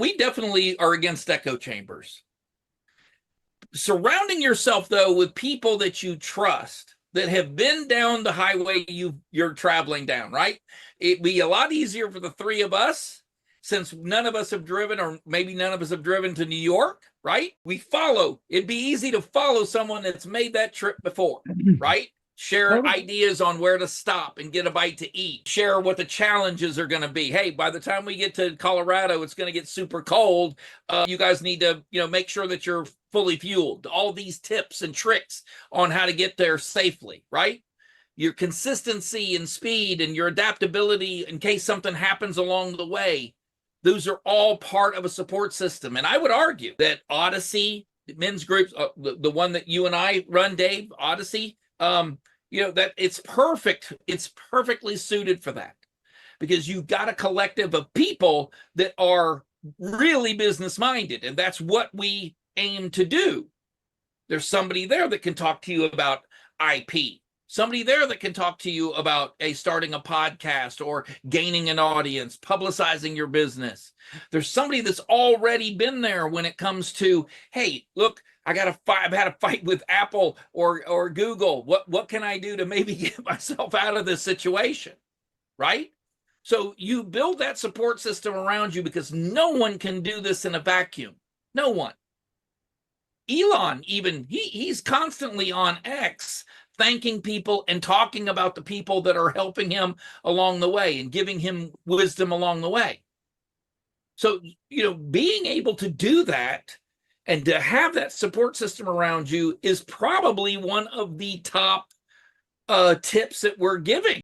We definitely are against echo chambers. Surrounding yourself, though, with people that you trust that have been down the highway you're traveling down, right? It'd be a lot easier for the three of us, since none of us have driven, or maybe none of us have driven to New York, right? We follow. It'd be easy to follow someone that's made that trip before, right? Share ideas on where to stop and get a bite to eat. Share what the challenges are going to be. Hey, by the time we get to Colorado, it's going to get super cold. You guys need to, make sure that you're fully fueled. All these tips and tricks on how to get there safely, right? Your consistency and speed and your adaptability in case something happens along the way. Those are all part of a support system. And I would argue that Odyssey, men's groups, the one that you and I run, Dave, Odyssey, that it's perfect. It's perfectly suited for that, because you've got a collective of people that are really business minded, and that's what we aim to do. There's somebody there that can talk to you about IP, somebody there that can talk to you about starting a podcast or gaining an audience, publicizing your business. There's somebody that's already been there when it comes to, hey, look, I've had a fight with Apple or Google. What can I do to maybe get myself out of this situation, right? So you build that support system around you, because no one can do this in a vacuum. No one. Elon, even, he's constantly on X thanking people and talking about the people that are helping him along the way and giving him wisdom along the way. So, being able to do that and to have that support system around you is probably one of the top tips that we're giving.